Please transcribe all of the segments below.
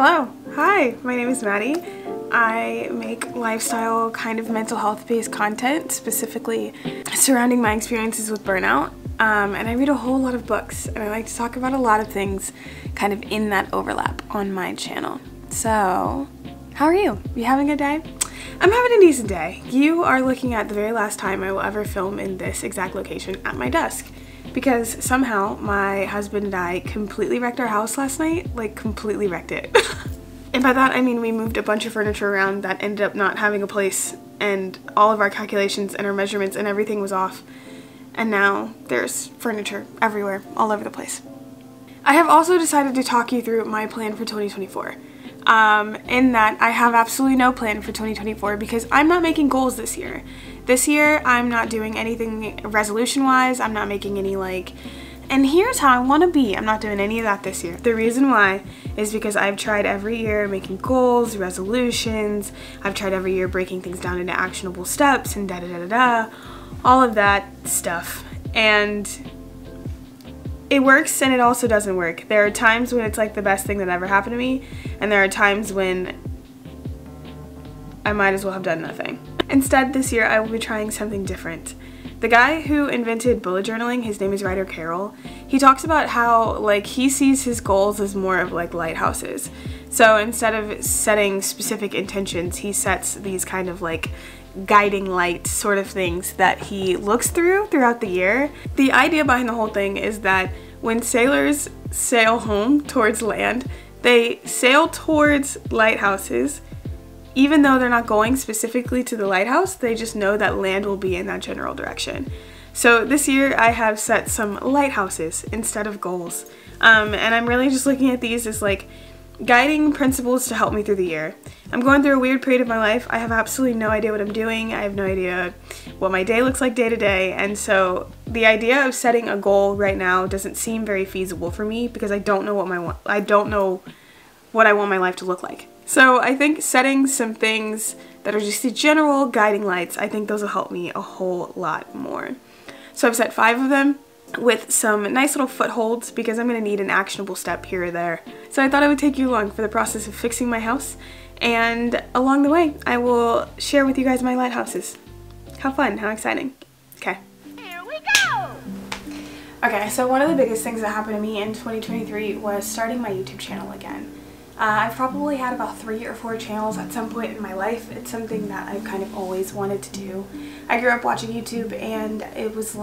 Hello, hi, my name is Maddie. I make lifestyle kind of mental health based content, specifically surrounding my experiences with burnout. And I read a whole lot of books, and I like to talk about a lot of things kind of in that overlap on my channel. So, how are you? You having a good day? I'm having a decent day. You are looking at the very last time I will ever film in this exact location at my desk. Because somehow my husband and I completely wrecked our house last night, like completely wrecked it. And by that I mean we moved a bunch of furniture around that ended up not having a place, and all of our calculations and our measurements and everything was off. And now there's furniture everywhere, all over the place. I have also decided to talk you through my plan for 2024. In that I have absolutely no plan for 2024 because I'm not making goals this year. This year I'm not doing anything resolution wise. I'm not making any and here's how I want to be. I'm not doing any of that this year. The reason why is because I've tried every year making goals, resolutions. I've tried every year breaking things down into actionable steps and all of that stuff. And it works and it also doesn't work. There are times when it's like the best thing that ever happened to me, and there are times when I might as well have done nothing. Instead, this year I will be trying something different. The guy who invented bullet journaling, his name is Ryder Carroll, he talks about how he sees his goals as more of lighthouses. So instead of setting specific intentions, he sets these kind of guiding light sort of things that he looks throughout the year. The idea behind the whole thing is that when sailors sail home towards land, they sail towards lighthouses. Even though they're not going specifically to the lighthouse, they just know that land will be in that general direction. So this year I have set some lighthouses instead of goals. And I'm really just looking at these as guiding principles to help me through the year. I'm going through a weird period of my life. I have absolutely no idea what I'm doing. I have no idea what my day looks like day to day. And so the idea of setting a goal right now doesn't seem very feasible for me because I don't know what I want my life to look like. So I think setting some things that are just the general guiding lights, I think those will help me a whole lot more. So I've set 5 of them with some nice little footholds because I'm going to need an actionable step here or there. So I thought I would take you along for the process of fixing my house, and along the way I will share with you guys my lighthouses. How fun, how exciting. Okay. Here we go! Okay, so one of the biggest things that happened to me in 2023 was starting my YouTube channel again. I've probably had about 3 or 4 channels at some point in my life. It's something that I've kind of always wanted to do. I grew up watching YouTube and it was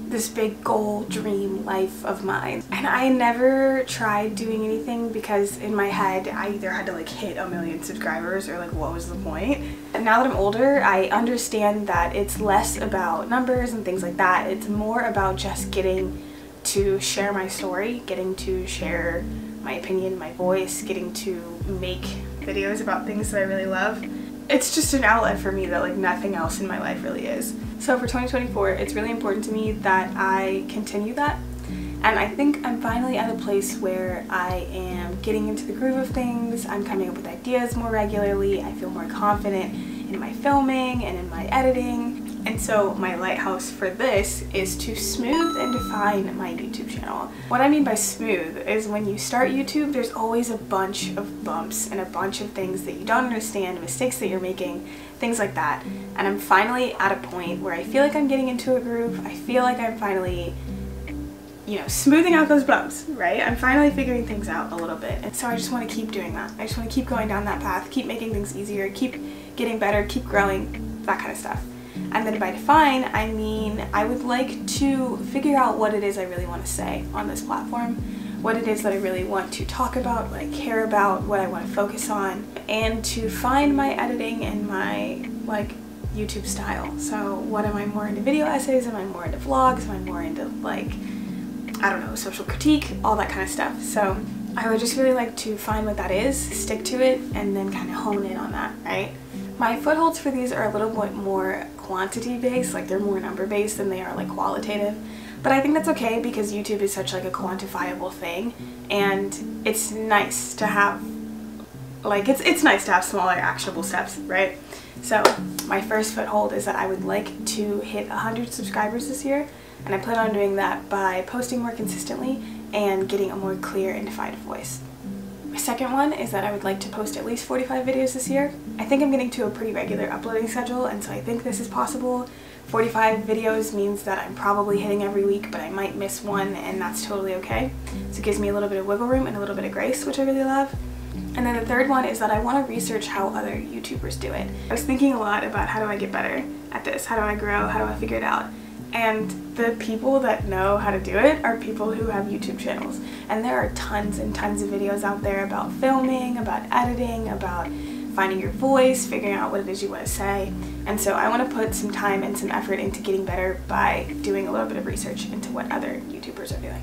this big goal, dream life of mine. And I never tried doing anything because in my head I either had to hit 1 million subscribers or what was the point. And now that I'm older, I understand that it's less about numbers and things like that. It's more about just getting to share my story, getting to share my opinion, my voice, getting to make videos about things that I really love. It's just an outlet for me that nothing else in my life really is. So for 2024, it's really important to me that I continue that. And I think I'm finally at a place where I am getting into the groove of things. I'm coming up with ideas more regularly. I feel more confident in my filming and in my editing. And so my lighthouse for this is to smooth and define my YouTube channel. What I mean by smooth is when you start YouTube, there's always a bunch of bumps and a bunch of things that you don't understand, mistakes that you're making, things like that. And I'm finally at a point where I feel like I'm getting into a groove. I feel like I'm finally, smoothing out those bumps, right? I'm finally figuring things out a little bit. And so I just want to keep doing that. I just want to keep going down that path, keep making things easier, keep getting better, keep growing, that kind of stuff. And then by define, I mean I would like to figure out what it is I really want to say on this platform, what it is that I really want to talk about, what I care about, what I want to focus on, and to find my editing and my YouTube style. So what am I more into? Video essays? Am I more into vlogs? Am I more into I don't know, social critique, all that kind of stuff. So I would just really like to find what that is, stick to it, and then kind of hone in on that, right? My footholds for these are a little bit more quantity based, they're more number based than they are qualitative. But I think that's okay because YouTube is such a quantifiable thing, and it's nice to have it's nice to have smaller actionable steps, right? So my first foothold is that I would like to hit 100 subscribers this year, and I plan on doing that by posting more consistently and getting a more clear and defined voice. My second one is that I would like to post at least 45 videos this year. I think I'm getting to a pretty regular uploading schedule, and so I think this is possible. 45 videos means that I'm probably hitting every week, but I might miss one, and that's totally okay. So it gives me a little bit of wiggle room and a little bit of grace, which I really love. And then the third one is that I want to research how other YouTubers do it. I was thinking a lot about how do I get better at this? How do I grow? How do I figure it out? And the people that know how to do it are people who have YouTube channels. And there are tons and tons of videos out there about filming, about editing, about finding your voice, figuring out what it is you want to say. And so I want to put some time and some effort into getting better by doing a little bit of research into what other YouTubers are doing.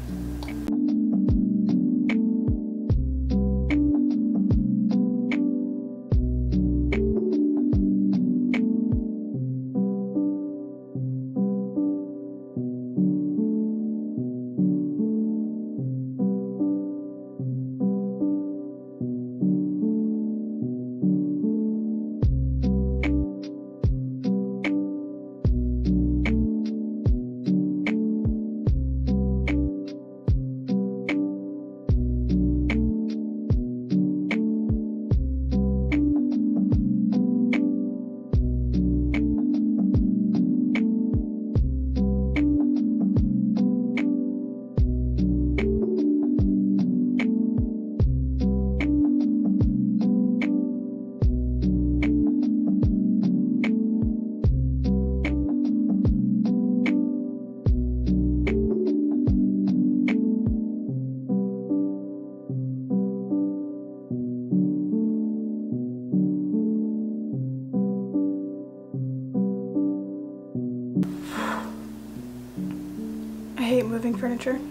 I hate moving furniture.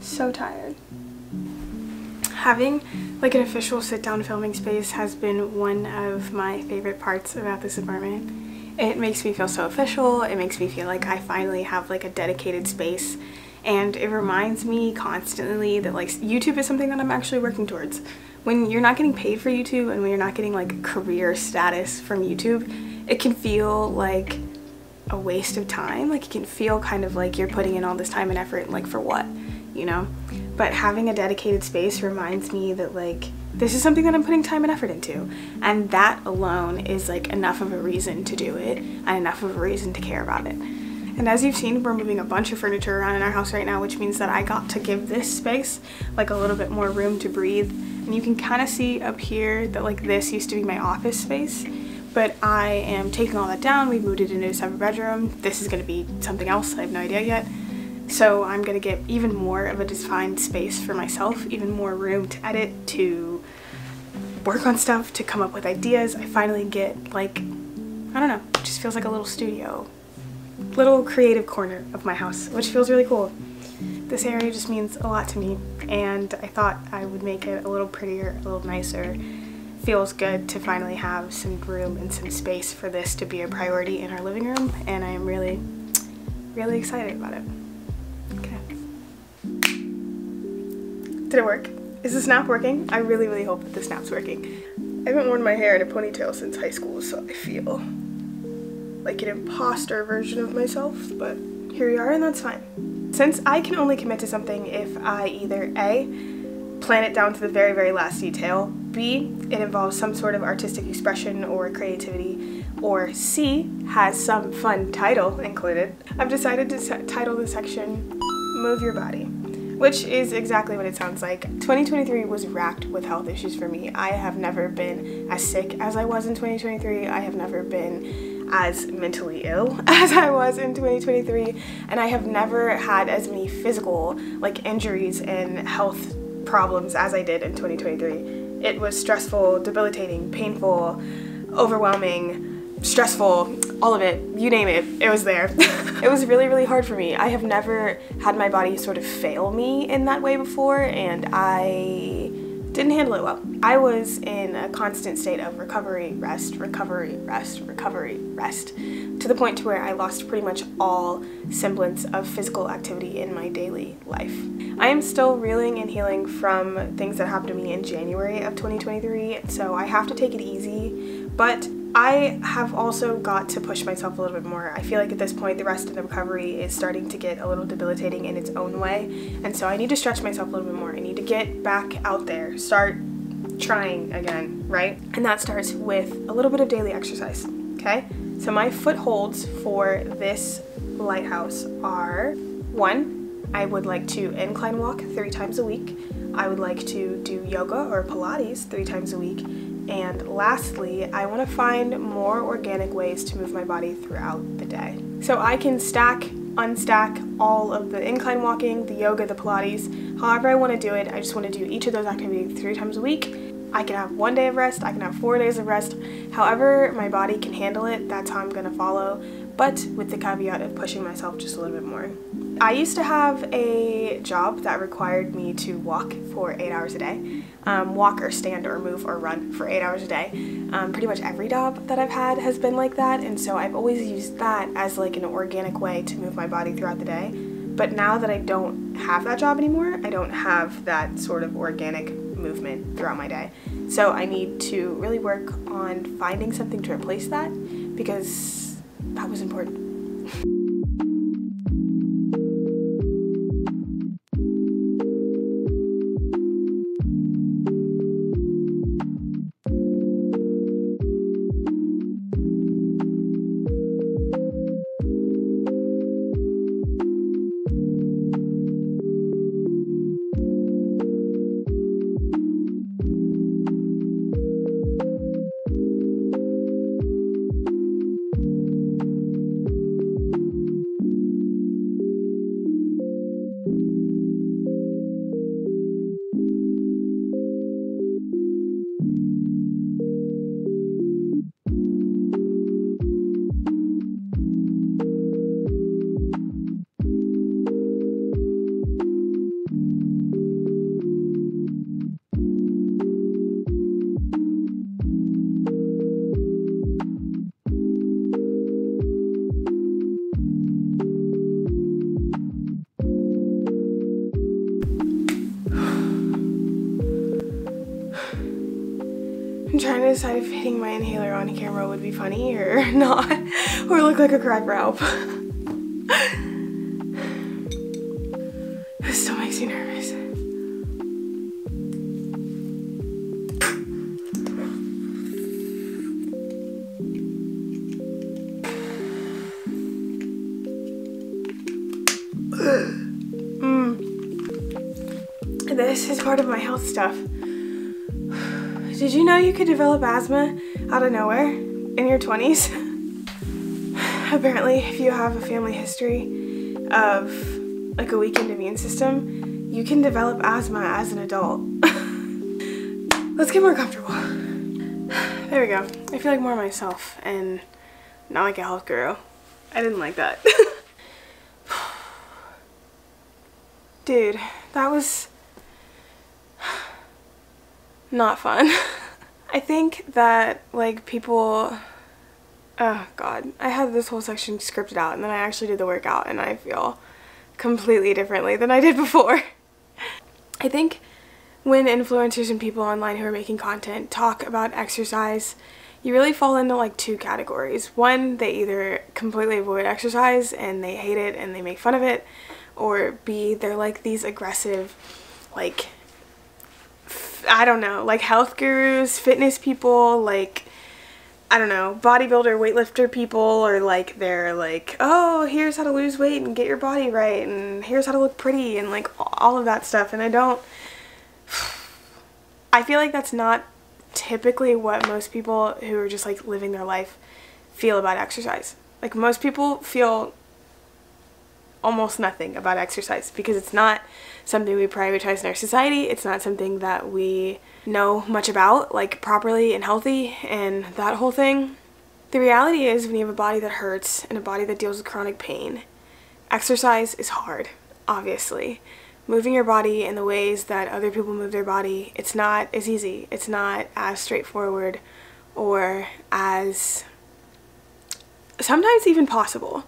So tired. Having like an official sit-down filming space has been one of my favorite parts about this apartment. It makes me feel so official. It makes me feel like I finally have like a dedicated space, and it reminds me constantly that like YouTube is something that I'm actually working towards. When you're not getting paid for YouTube and when you're not getting like career status from YouTube, it can feel like a waste of time. Like it can feel kind of like you're putting in all this time and effort and like for what, you know? But having a dedicated space reminds me that like this is something that I'm putting time and effort into, and that alone is like enough of a reason to do it and enough of a reason to care about it. And as you've seen, we're moving a bunch of furniture around in our house right now, which means that I got to give this space like a little bit more room to breathe. And you can kind of see up here that like this used to be my office space, but I am taking all that down. We moved it into a separate bedroom. This is going to be something else. I have no idea yet. So I'm going to get even more of a defined space for myself, even more room to edit, to work on stuff, to come up with ideas. I finally get like, I don't know, it just feels like a little studio, little creative corner of my house, which feels really cool. This area just means a lot to me, and I thought I would make it a little prettier, a little nicer. Feels good to finally have some room and some space for this to be a priority in our living room, and I am really, really excited about it. Okay. Did it work? Is the snap working? I really, really hope that the snap's working. I haven't worn my hair in a ponytail since high school, so I feel like an imposter version of myself, but here we are, and that's fine. Since I can only commit to something if I either A, plan it down to the very, very last detail, B, it involves some sort of artistic expression or creativity, or C, has some fun title included, I've decided to title the section Move Your Body, which is exactly what it sounds like. 2023 was racked with health issues for me. I have never been as sick as I was in 2023. I have never been as mentally ill as I was in 2023, and I have never had as many physical like injuries and health problems as I did in 2023. It was stressful, debilitating, painful, overwhelming, stressful, all of it, you name it, it was there. It was really, really hard for me. I have never had my body sort of fail me in that way before, and I didn't handle it well. I was in a constant state of recovery, rest, recovery, rest, recovery, rest, to the point to where I lost pretty much all semblance of physical activity in my daily life. I am still reeling and healing from things that happened to me in January of 2023, so I have to take it easy, but I have also got to push myself a little bit more. I feel like at this point the rest of the recovery is starting to get a little debilitating in its own way, and so I need to stretch myself a little bit more. I need to get back out there, start trying again, right? And that starts with a little bit of daily exercise, okay? So my footholds for this lighthouse are: 1, I would like to incline walk 3 times a week. I would like to do yoga or Pilates 3 times a week. And lastly, I want to find more organic ways to move my body throughout the day. So I can stack, unstack all of the incline walking, the yoga, the Pilates, however I want to do it. I just want to do each of those activities 3 times a week. I can have 1 day of rest, I can have 4 days of rest. However my body can handle it, that's how I'm going to follow, but with the caveat of pushing myself just a little bit more. I used to have a job that required me to walk for 8 hours a day. Walk or stand or move or run for 8 hours a day. Pretty much every job that I've had has been like that, and so I've always used that as like an organic way to move my body throughout the day. But now that I don't have that job anymore, I don't have that sort of organic movement throughout my day. So I need to really work on finding something to replace that, because that was important. I'm trying to decide if hitting my inhaler on camera would be funny or not, or look like a crack ralph. This still makes me nervous. This is part of my health stuff. Did you know you could develop asthma out of nowhere in your 20s? Apparently, if you have a family history of like a weakened immune system, you can develop asthma as an adult. Let's get more comfortable. There we go. I feel like more myself and not like a health guru. I didn't like that. Dude, that was not fun. I think that like people, oh god, I had this whole section scripted out and then I actually did the workout and I feel completely differently than I did before. I think when influencers and people online who are making content talk about exercise, you really fall into like 2 categories. One, they either completely avoid exercise and they hate it and they make fun of it, or B, they're like these aggressive, like, I don't know, like health gurus, fitness people, like, I don't know, bodybuilder, weightlifter people, or like they're like, oh, here's how to lose weight and get your body right, and here's how to look pretty, and like all of that stuff. And I feel like that's not typically what most people who are just like living their life feel about exercise. Like most people feel almost nothing about exercise because it's not something we prioritize in our society. It's not something that we know much about, like properly and healthy and that whole thing. The reality is when you have a body that hurts and a body that deals with chronic pain, exercise is hard, obviously. Moving your body in the ways that other people move their body, it's not as easy. It's not as straightforward or as sometimes even possible.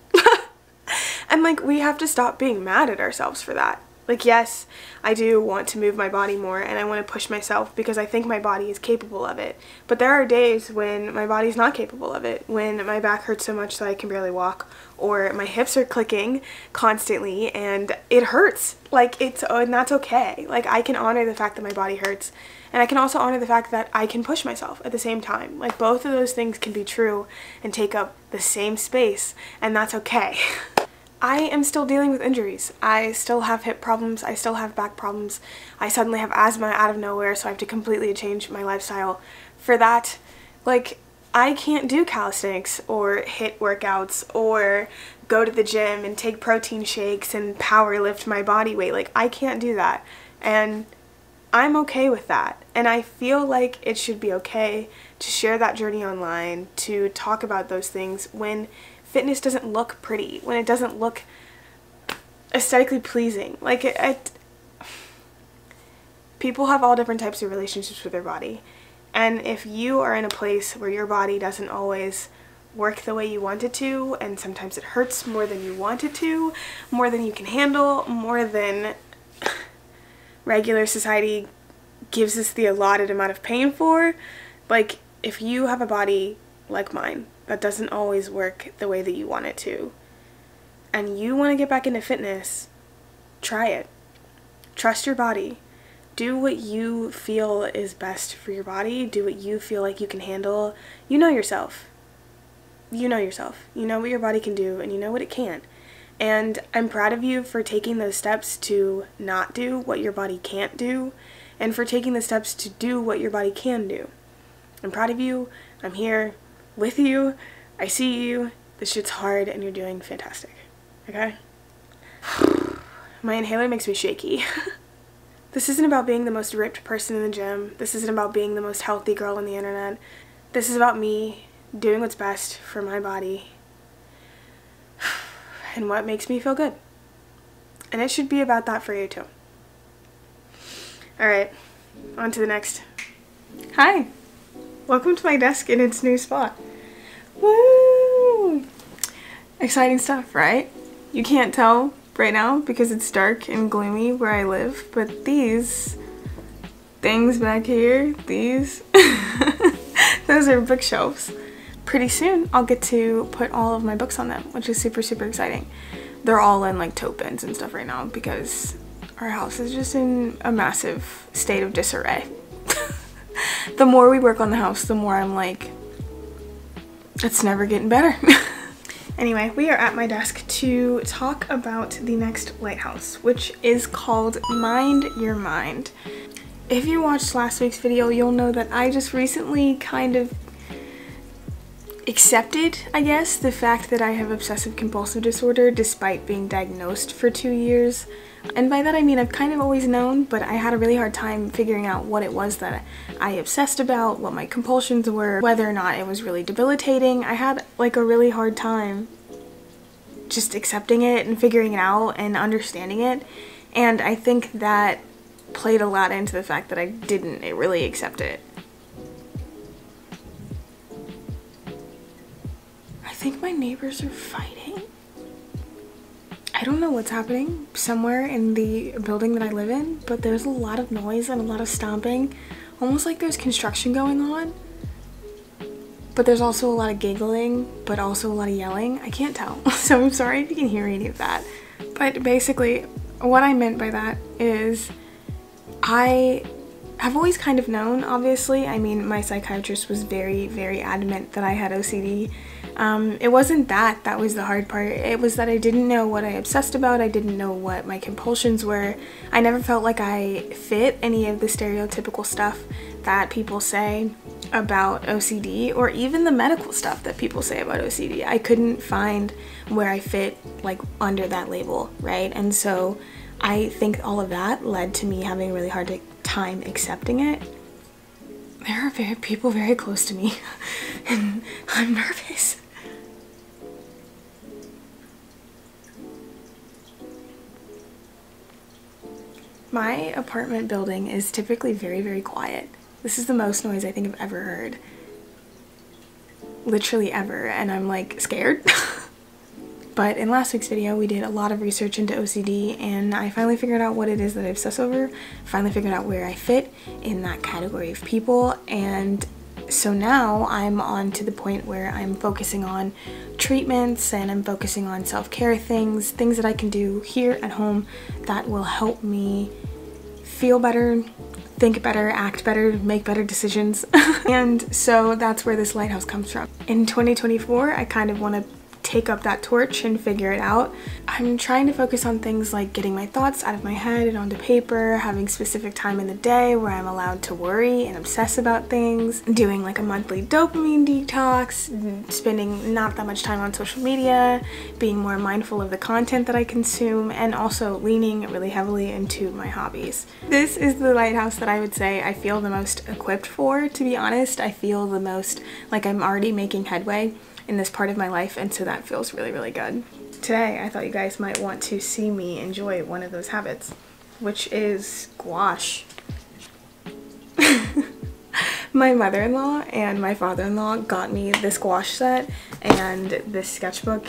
And like we have to stop being mad at ourselves for that. Like, yes, I do want to move my body more and I want to push myself because I think my body is capable of it. But there are days when my body's not capable of it, when my back hurts so much that I can barely walk, or my hips are clicking constantly and it hurts. Like, and that's okay. Like, I can honor the fact that my body hurts, and I can also honor the fact that I can push myself at the same time. Like, both of those things can be true and take up the same space, and that's okay. I am still dealing with injuries. I still have hip problems, I still have back problems. I suddenly have asthma out of nowhere, so I have to completely change my lifestyle for that. Like, I can't do calisthenics or HIIT workouts or go to the gym and take protein shakes and power lift my body weight. Like, I can't do that. And I'm okay with that. And I feel like it should be okay to share that journey online, to talk about those things when fitness doesn't look pretty, when it doesn't look aesthetically pleasing. Like, people have all different types of relationships with their body. And if you are in a place where your body doesn't always work the way you want it to, and sometimes it hurts more than you want it to, more than you can handle, more than regular society gives us the allotted amount of pain for, like, if you have a body like mine that doesn't always work the way that you want it to, and you want to get back into fitness, try it. Trust your body. Do what you feel is best for your body. Do what you feel like you can handle. You know yourself. You know yourself. You know what your body can do, and you know what it can't. And I'm proud of you for taking those steps to not do what your body can't do, and for taking the steps to do what your body can do. I'm proud of you. I'm here with you. I see you. This shit's hard and you're doing fantastic. Okay? My inhaler makes me shaky. This isn't about being the most ripped person in the gym. This isn't about being the most healthy girl on the internet. This is about me doing what's best for my body and what makes me feel good. And it should be about that for you too. Alright, on to the next. Hi! Welcome to my desk in its new spot. Woo! Exciting stuff, right? You can't tell right now because it's dark and gloomy where I live, but these things back here, these, those are bookshelves. Pretty soon I'll get to put all of my books on them, which is super, super exciting. They're all in like tote bins and stuff right now because our house is just in a massive state of disarray. The more we work on the house, the more I'm like, it's never getting better. Anyway, we are at my desk to talk about the next lighthouse, which is called Mind Your Mind. If you watched last week's video, you'll know that I just recently kind of accepted, I guess, the fact that I have obsessive compulsive disorder despite being diagnosed for 2 years. And by that I mean I've kind of always known, but I had a really hard time figuring out what it was that I obsessed about, what my compulsions were, whether or not it was really debilitating. I had like a really hard time just accepting it and figuring it out and understanding it. And I think that played a lot into the fact that I didn't really accept it. I think my neighbors are fighting. I don't know what's happening somewhere in the building that I live in, but there's a lot of noise and a lot of stomping, almost like there's construction going on. But there's also a lot of giggling, but also a lot of yelling. I can't tell, so I'm sorry if you can hear any of that. But basically, what I meant by that is I have always kind of known, obviously. I mean, my psychiatrist was very, very adamant that I had OCD. It wasn't that was the hard part. It was that I didn't know what I obsessed about. I didn't know what my compulsions were. I never felt like I fit any of the stereotypical stuff that people say about OCD, or even the medical stuff that people say about OCD. I couldn't find where I fit like under that label, right? And so I think all of that led to me having a really hard time accepting it. There are people very close to me and I'm nervous. My apartment building is typically very, very quiet. This is the most noise I think I've ever heard. Literally ever, and I'm like scared. But in last week's video, we did a lot of research into OCD, and I finally figured out what it is that I obsess over, finally figured out where I fit in that category of people, and so now I'm on to the point where I'm focusing on treatments and I'm focusing on self-care things that I can do here at home that will help me feel better, think better, act better, make better decisions. And so that's where this lighthouse comes from. In 2024, I kind of want to take up that torch and figure it out. I'm trying to focus on things like getting my thoughts out of my head and onto paper, having specific time in the day where I'm allowed to worry and obsess about things, doing like a monthly dopamine detox, spending not that much time on social media, being more mindful of the content that I consume, and also leaning really heavily into my hobbies. This is the lighthouse that I would say I feel the most equipped for, to be honest. I feel the most like I'm already making headway in this part of my life, and so that feels really, really good. Today, I thought you guys might want to see me enjoy one of those habits, which is gouache. My mother-in-law and my father-in-law got me this gouache set and this sketchbook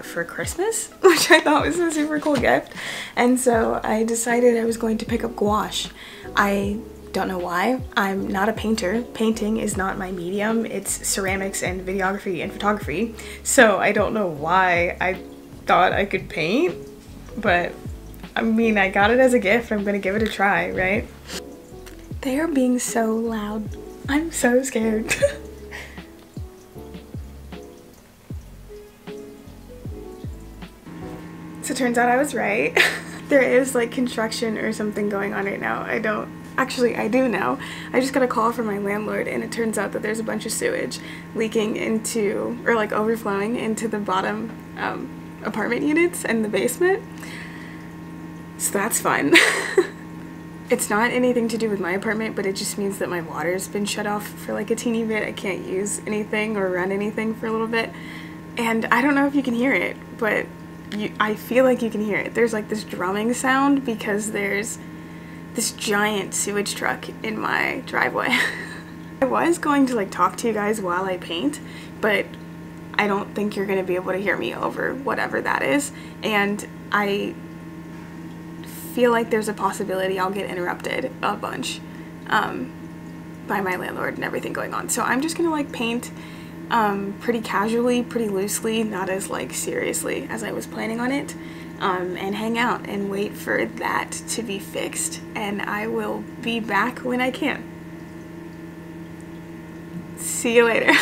for Christmas, which I thought was a super cool gift, and so I decided I was going to pick up gouache. I don't know why. I'm not a painter. Painting is not my medium. It's ceramics and videography and photography. So I don't know why I thought I could paint, but I mean, I got it as a gift. I'm gonna give it a try, right? They are being so loud. I'm so scared. So it turns out I was right. There is like construction or something going on right now. Actually, I do know. I just got a call from my landlord, and it turns out that there's a bunch of sewage leaking into, or like overflowing into the bottom apartment units and the basement. So that's fun. It's not anything to do with my apartment, but it just means that my water's been shut off for like a teeny bit. I can't use anything or run anything for a little bit. And I don't know if you can hear it, but I feel like you can hear it. There's like this drumming sound because there's this giant sewage truck in my driveway. I was going to like talk to you guys while I paint, but I don't think you're gonna be able to hear me over whatever that is, and I feel like there's a possibility I'll get interrupted a bunch by my landlord and everything going on. So I'm just gonna like paint pretty casually, pretty loosely, not as like seriously as I was planning on it. And hang out and wait for that to be fixed, and I will be back when I can. See you later.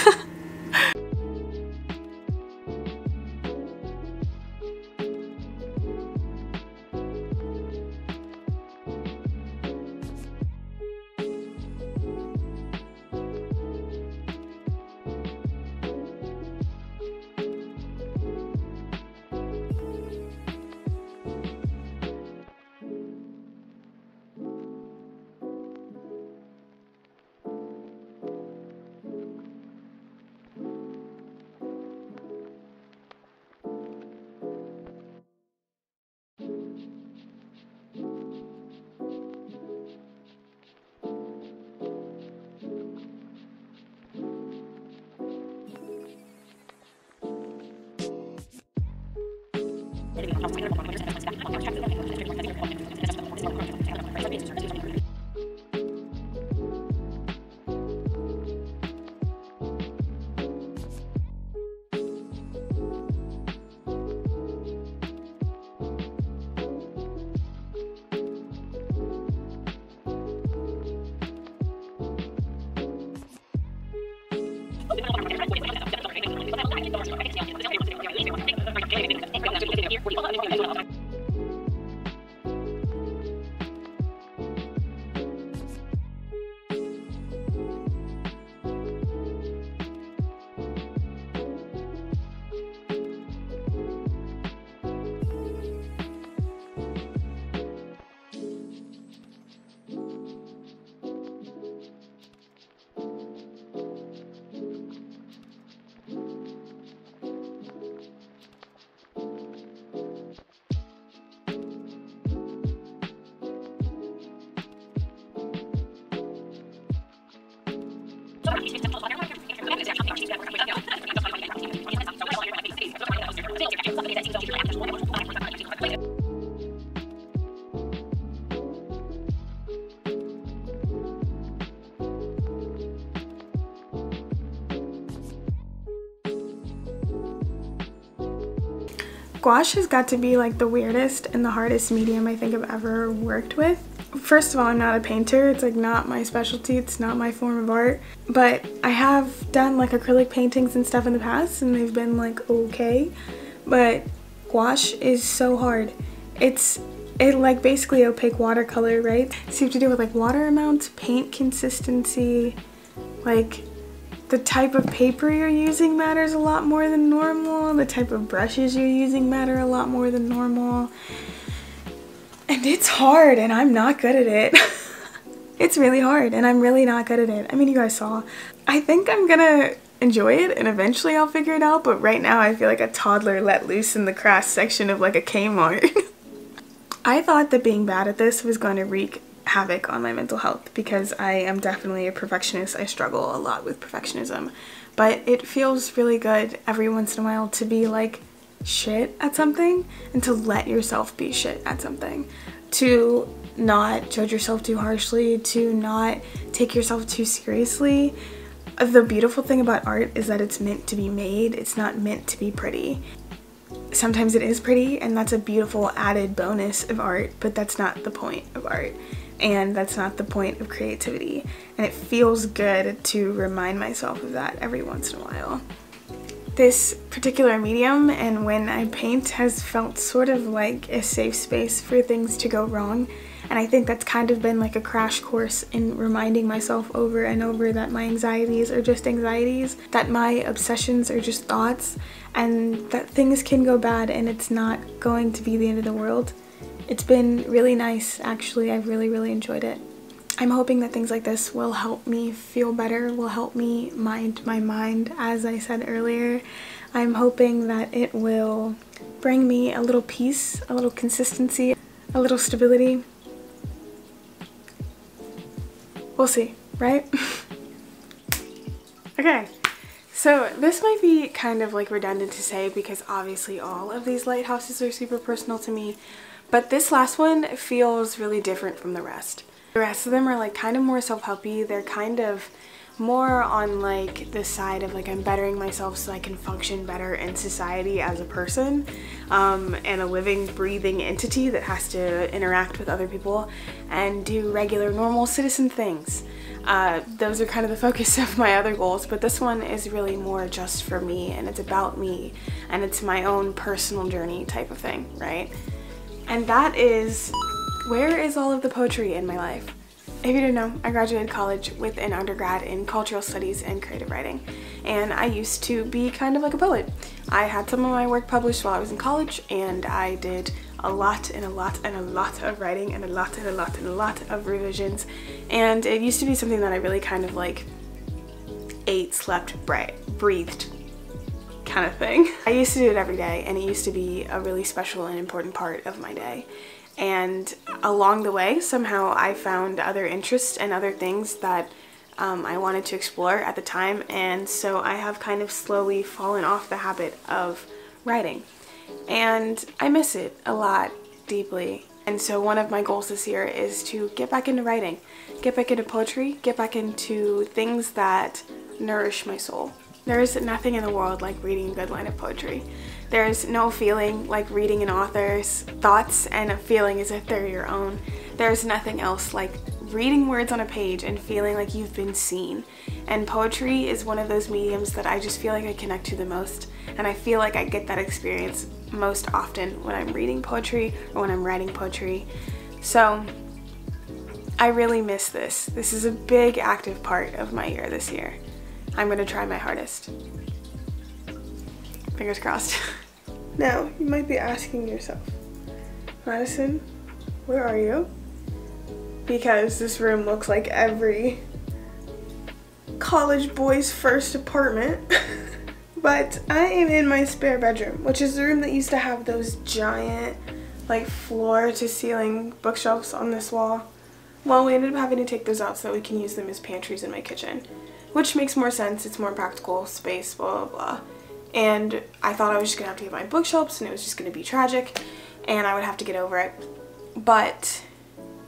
Gouache has got to be like the weirdest and the hardest medium I think I've ever worked with. First of all, I'm not a painter. It's like not my specialty. It's not my form of art. But I have done like acrylic paintings and stuff in the past and they've been like okay. But gouache is so hard. It's like basically opaque watercolor, right? So you have to deal with like water amounts, paint consistency, like the type of paper you're using matters a lot more than normal. The type of brushes you're using matter a lot more than normal. And it's hard and I'm not good at it. It's really hard and I'm really not good at it. I mean, you guys saw. I think I'm gonna enjoy it and eventually I'll figure it out, but right now I feel like a toddler let loose in the craft section of like a Kmart. I thought that being bad at this was going to wreak havoc on my mental health because I am definitely a perfectionist. I struggle a lot with perfectionism, but it feels really good every once in a while to be like shit at something and to let yourself be shit at something, to not judge yourself too harshly, to not take yourself too seriously. The beautiful thing about art is that it's meant to be made. It's not meant to be pretty. Sometimes it is pretty and that's a beautiful added bonus of art, but that's not the point of art. And that's not the point of creativity. And it feels good to remind myself of that every once in a while. This particular medium and when I paint has felt sort of like a safe space for things to go wrong. And I think that's kind of been like a crash course in reminding myself over and over that my anxieties are just anxieties, that my obsessions are just thoughts, and that things can go bad and it's not going to be the end of the world. It's been really nice, actually. I've really enjoyed it. I'm hoping that things like this will help me feel better, will help me mind my mind, as I said earlier. I'm hoping that it will bring me a little peace, a little consistency, a little stability. We'll see, right? Okay, so this might be kind of like redundant to say because obviously all of these lighthouses are super personal to me, but this last one feels really different from the rest. The rest of them are like kind of more self-helpy. They're kind of more on like the side of like I'm bettering myself so I can function better in society as a person and a living, breathing entity that has to interact with other people and do regular, normal citizen things. Those are kind of the focus of my other goals, but this one is really more just for me and it's about me and it's my own personal journey type of thing, right? And that is, where is all of the poetry in my life? If you didn't know, I graduated college with an undergrad in cultural studies and creative writing, and I used to be kind of like a poet. I had some of my work published while I was in college, and I did a lot and a lot and a lot of writing and a lot and a lot and a lot of revisions, and it used to be something that I really kind of like ate, slept, breathed kind of thing. I used to do it every day and it used to be a really special and important part of my day. And along the way, somehow I found other interests and other things that I wanted to explore at the time, and so I have kind of slowly fallen off the habit of writing. And I miss it a lot, deeply. And so one of my goals this year is to get back into writing, get back into poetry, get back into things that nourish my soul. There is nothing in the world like reading a good line of poetry. There's no feeling like reading an author's thoughts and feeling as if they're your own. There's nothing else like reading words on a page and feeling like you've been seen. And poetry is one of those mediums that I just feel like I connect to the most. And I feel like I get that experience most often when I'm reading poetry or when I'm writing poetry. So I really miss this. This is a big active part of my year this year. I'm gonna try my hardest. Fingers crossed. Now, you might be asking yourself, Madison, where are you? Because this room looks like every college boy's first apartment. But I am in my spare bedroom, which is the room that used to have those giant, like, floor-to-ceiling bookshelves on this wall. Well, we ended up having to take those out so that we can use them as pantries in my kitchen. Which makes more sense, it's more practical space, blah, blah, blah. And I thought I was just gonna have to get my bookshelves and it was just gonna be tragic and I would have to get over it. But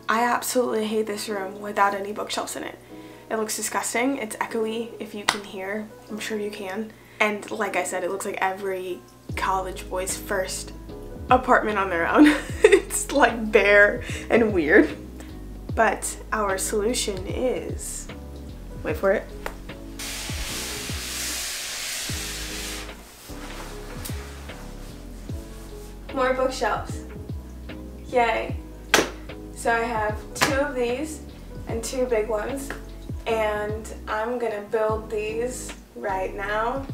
I absolutely hate this room without any bookshelves in it. It looks disgusting, it's echoey if you can hear, I'm sure you can. And like I said, it looks like every college boy's first apartment on their own. It's like bare and weird. But our solution is, wait for it. More bookshelves. Yay. So I have 2 of these and 2 big ones, and I'm gonna build these right now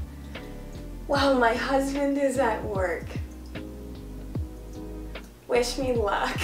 while my husband is at work. Wish me luck.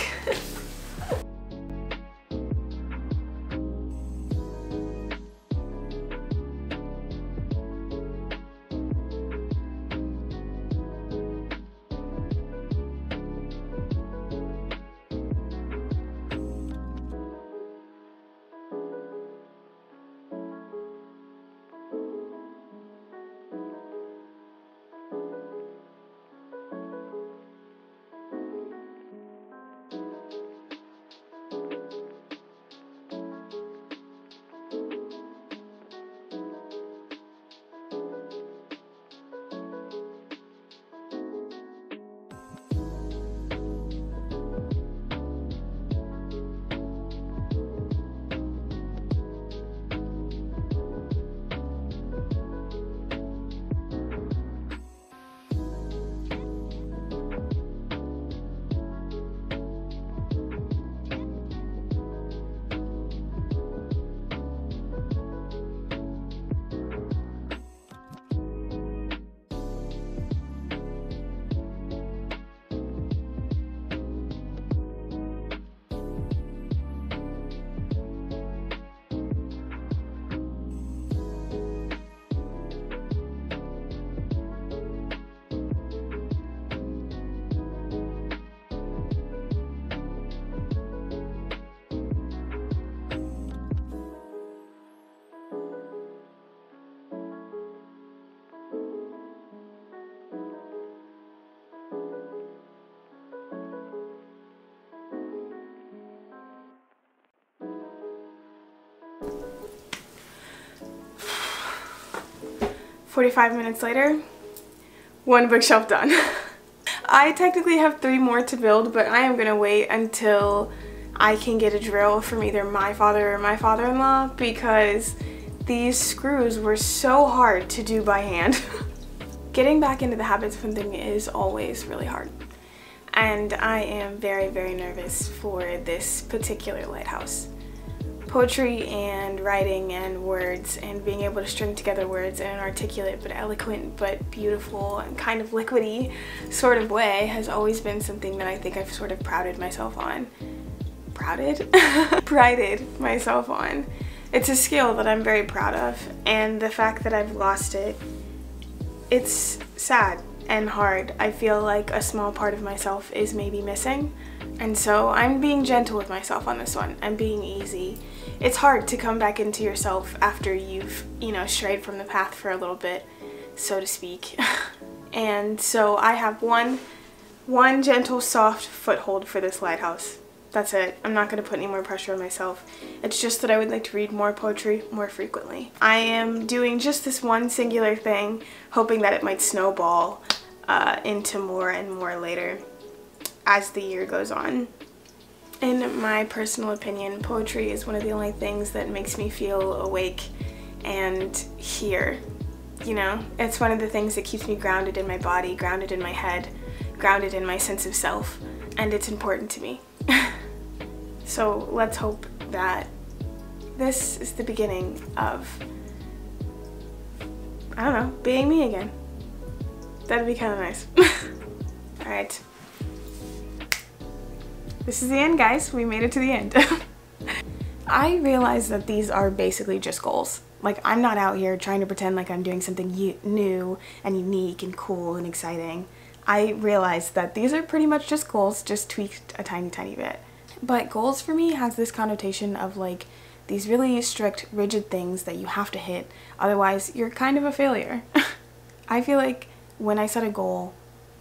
"45 minutes later, 1 bookshelf done." I technically have 3 more to build, but I am gonna wait until I can get a drill from either my father or my father-in-law, because these screws were so hard to do by hand. Getting back into the habits of something is always really hard, and I am very, very nervous for this particular lighthouse. Poetry and writing and words and being able to string together words in an articulate but eloquent but beautiful and kind of liquidy sort of way has always been something that I think I've sort of prided myself on. Prided myself on. It's a skill that I'm very proud of, and the fact that I've lost it, it's sad and hard. I feel like a small part of myself is maybe missing, and so I'm being gentle with myself on this one. I'm being easy. It's hard to come back into yourself after you've, strayed from the path for a little bit, so to speak. And so I have one gentle, soft foothold for this lighthouse. That's it. I'm not going to put any more pressure on myself. It's just that I would like to read more poetry more frequently. I am doing just this one singular thing, hoping that it might snowball into more and more later as the year goes on. In my personal opinion, poetry is one of the only things that makes me feel awake and here. It's one of the things that keeps me grounded in my body, grounded in my head, grounded in my sense of self, and it's important to me. So let's hope that this is the beginning of, I don't know, being me again. That'd be kind of nice. Alright. This is the end, guys. We made it to the end. I realize that these are basically just goals. Like, I'm not out here trying to pretend like I'm doing something new and unique and cool and exciting. I realize that these are pretty much just goals, just tweaked a tiny, tiny bit. But goals for me has this connotation of like these really strict, rigid things that you have to hit, otherwise you're kind of a failure. I feel like when I set a goal,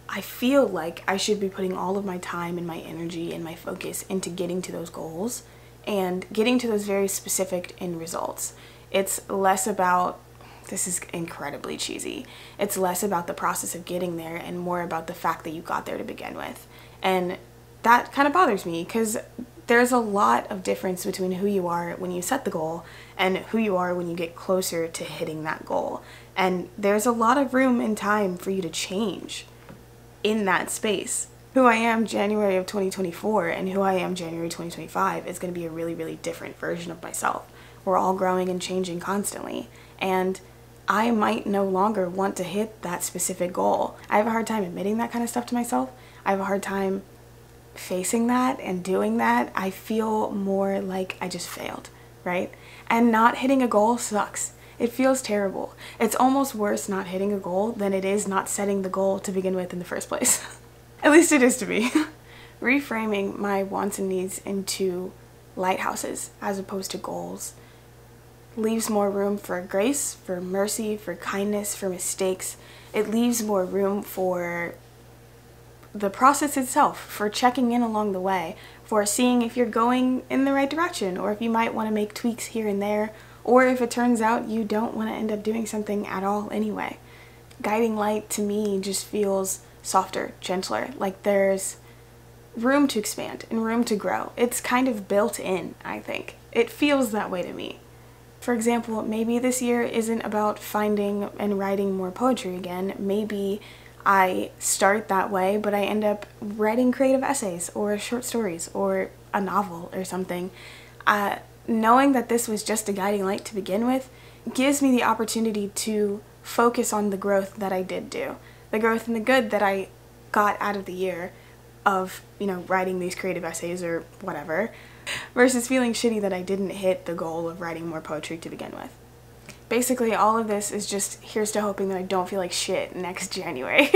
I feel like I should be putting all of my time and my energy and my focus into getting to those goals and getting to those very specific end results. It's less about this is incredibly cheesy. It's less about the process of getting there and more about the fact that you got there to begin with. And that kind of bothers me because there's a lot of difference between who you are when you set the goal and who you are when you get closer to hitting that goal. And there's a lot of room and time for you to change in that space. Who I am January of 2024 and who I am January 2025 is going to be a really, really different version of myself. We're all growing and changing constantly. And I might no longer want to hit that specific goal. I have a hard time admitting that kind of stuff to myself. I have a hard time facing that and doing that. I feel more like I just failed, right? And not hitting a goal sucks. It feels terrible. It's almost worse not hitting a goal than it is not setting the goal to begin with in the first place. At least it is to me. Reframing my wants and needs into lighthouses as opposed to goals leaves more room for grace, for mercy, for kindness, for mistakes. It leaves more room for the process itself, for checking in along the way, for seeing if you're going in the right direction, or if you might want to make tweaks here and there, or if it turns out you don't want to end up doing something at all anyway. Guiding light to me just feels softer, gentler, like there's room to expand and room to grow. It's kind of built in, I think. It feels that way to me. For example, maybe this year isn't about finding and writing more poetry again. Maybe I start that way, but I end up writing creative essays or short stories or a novel or something. Knowing that this was just a guiding light to begin with gives me the opportunity to focus on the growth that I did do. The growth and the good that I got out of the year of, writing these creative essays or whatever, versus feeling shitty that I didn't hit the goal of writing more poetry to begin with. Basically, all of this is just here's to hoping that I don't feel like shit next January.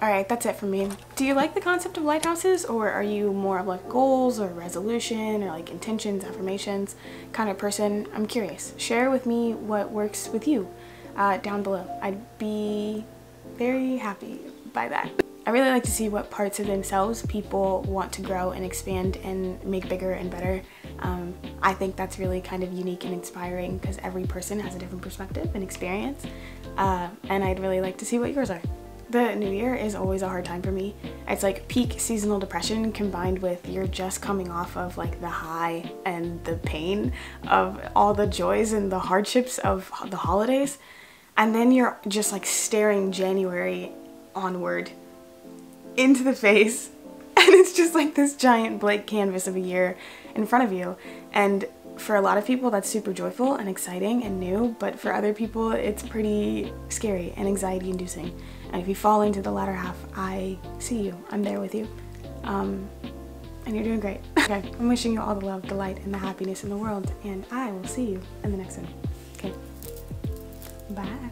Alright, that's it for me. Do you like the concept of lighthouses, or are you more of like goals or resolution or like intentions, affirmations kind of person? I'm curious. Share with me what works with you down below. I'd be very happy by that. I really like to see what parts of themselves people want to grow and expand and make bigger and better. I think that's really kind of unique and inspiring because every person has a different perspective and experience, and I'd really like to see what yours are. The new year is always a hard time for me. It's like peak seasonal depression combined with you're just coming off of like the high and the pain of all the joys and the hardships of the holidays, and then you're just like staring January onward into the face, and it's just like this giant blank canvas of a year in front of you. And for a lot of people that's super joyful and exciting and new, but for other people it's pretty scary and anxiety inducing. And if you fall into the latter half, I see you. I'm there with you. And you're doing great. Okay, I'm wishing you all the love, the light, and the happiness in the world, and I will see you in the next one. Okay, bye.